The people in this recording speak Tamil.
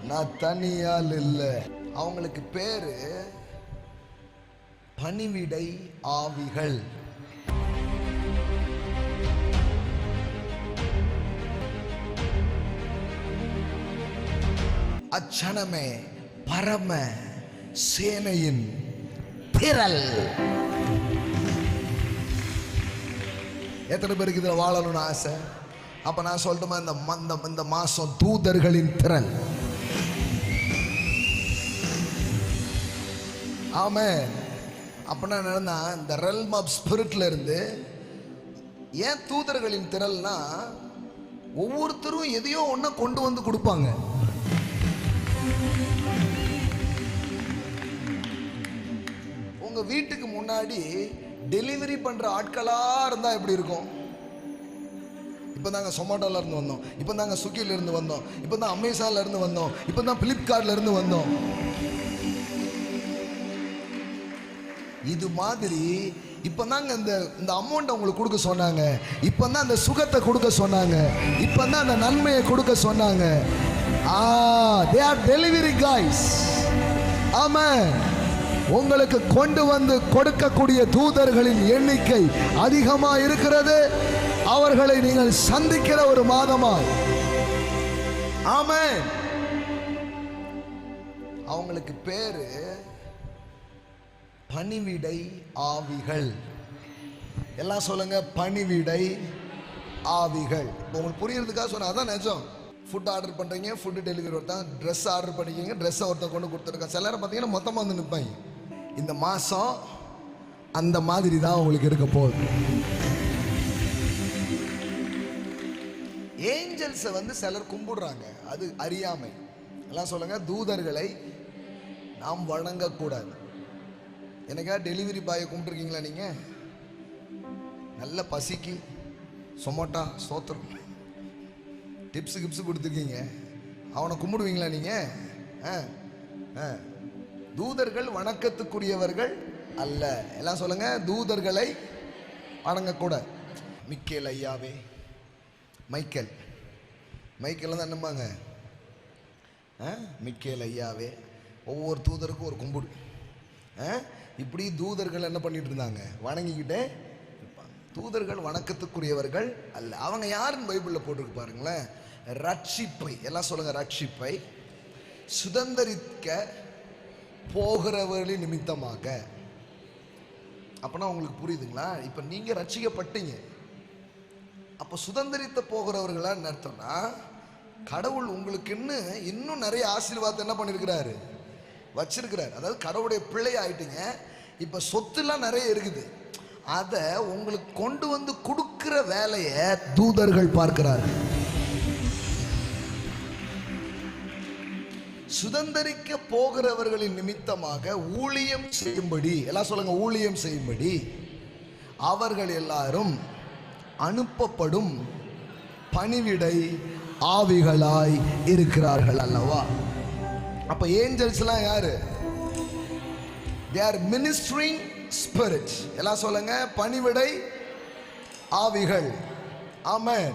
நான் தனியால் இல்லை. அவங்களுக்கு பேரு பணிவிடை ஆவிகள். அச்சனமே பரம சேனையின் திரள். எத்தனை பேருக்கு இதில் வாழணும்னு ஆசை? அப்ப நான் சொல்லட்டுமா, இந்த மாசம் தூதர்களின் திரள். ஆமென். அப்படின்னா என்னன்னா, இந்த ரெல்ம் ஆஃப் ஸ்பிரிட்ல இருந்து ஏன் தூதர்களின் திரள்னா, ஒவ்வொருத்தரும் எதையோ ஒன்றை கொண்டு வந்து கொடுப்பாங்க. உங்க வீட்டுக்கு முன்னாடி டெலிவரி பண்ற ஆட்களா இருந்தா எப்படி இருக்கும்? இப்போ நாங்கள் சொமாட்டோல இருந்து வந்தோம், இப்போ நாங்கள் ஸ்விக்கில இருந்து வந்தோம், இப்போ தான் அமேசான்ல இருந்து வந்தோம், இப்போ தான் பிளிப்கார்ட்ல இருந்து வந்தோம். இது மாதிரி இப்போ தாங்க இந்த அமௌண்ட் அவங்களுக்கு கொடுக்க சொன்னாங்க, இப்போ தான் அந்த சுகத்தை கொடுக்க சொன்னாங்க, இப்போ தான் அந்த நன்மையை கொடுக்க சொன்னாங்க. they are delivery guys. ஆமென். உங்களுக்கு கொண்டு வந்து கொடுக்கக்கூடிய தூதர்களின் எண்ணிக்கை அதிகமா இருக்கிறது. அவர்களை நீங்கள் சந்திக்கிற ஒரு மாதமாய். ஆமென். அவங்களுக்கு பேரு பணிவிடை ஆவிகள். எல்லாம் சொல்லுங்க, பணிவிடை ஆவிகள். உங்களுக்கு புரியறதுக்காக சொன்ன, அதான் நிஜம். ஃபுட் ஆர்டர் பண்றீங்க, ஃபுட் டெலிவரி ஒருத்தன், ட்ரெஸ் ஆர்டர் பண்ணிக்கிங்க, ட்ரெஸ்ஸை ஒருத்தன் கொண்டு கொடுத்துருக்கேன். சிலரை பார்த்தீங்கன்னா மொத்தமாக வந்து நிற்பாங்க. இந்த மாதம் அந்த மாதிரி தான் உங்களுக்கு இருக்க போகுது. ஏஞ்சல்ஸை வந்து சிலர் கும்பிடுறாங்க, அது அறியாமை. எல்லாம் சொல்லுங்க, தூதர்களை நாம் வணங்கக்கூடாது. எனக்கா டெலிவரி பாயை கும்பிட்டுருக்கீங்களா நீங்கள்? நல்ல பசிக்கு சொமோட்டா சோத்திரம் டிப்ஸு கிப்ஸு கொடுத்துருக்கீங்க, அவனை கும்பிடுவீங்களா நீங்கள்? தூதர்கள் வணக்கத்துக்குரியவர்கள் அல்ல. எல்லாம் சொல்லுங்க, தூதர்களை வணங்கக்கூடாது. மிக்கேல் ஐயாவே, மைக்கேல் தான் என்னம்பாங்க, மிக்கேல் ஐயாவே. ஒவ்வொரு தூதருக்கும் ஒரு கும்பிடு. இப்படி தூதர்கள் என்ன பண்ணிட்டு இருந்தாங்க? வணங்கிக்கிட்டே இருப்பாங்க. தூதர்கள் வணக்கத்துக்குரியவர்கள் அல்ல. அவங்க யாருன்னு பைபிளில் போட்டிருக்கு பாருங்களேன். ரட்சிப்பை, எல்லாம் சொல்லுங்க, ரட்சிப்பை சுதந்தரிக்க போகிறவர்களின் நிமித்தமாக. அப்பனா உங்களுக்கு புரியுதுங்களா? இப்ப நீங்க ரட்சிக்கப்பட்டீங்க, அப்ப சுதந்திரித்த போகிறவர்களா அர்த்தம்னா, கடவுள் உங்களுக்கு இன்னும் நிறைய ஆசீர்வாதத்தை என்ன பண்ணிருக்கிறாரு, வச்சிருக்கிறார். அதாவது கடவுளுடைய பிள்ளை ஆயிட்டீங்க. இப்ப சொத்துலாம் நிறைய இருக்குது, அதை உங்களுக்கு கொண்டு வந்து கொடுக்கிற வேலையை தூதர்கள் பார்க்கிறார்கள். சுதந்திரிக்க போகிறவர்களின் நிமித்தமாக ஊழியம் செய்யும்படி, எல்லாம் சொல்லுங்க, ஊழியம் செய்யும்படி அவர்கள் எல்லாரும் அனுப்பப்படும் பணிவிடை ஆவிகளாய் இருக்கிறார்கள் அல்லவா? அப்ப ஏஞ்சல்ஸ்லாம் யாரு? they are ministering spirits. எல்லாம் சொல்லுங்க, பணிவிடை ஆவிகள். ஆமென்.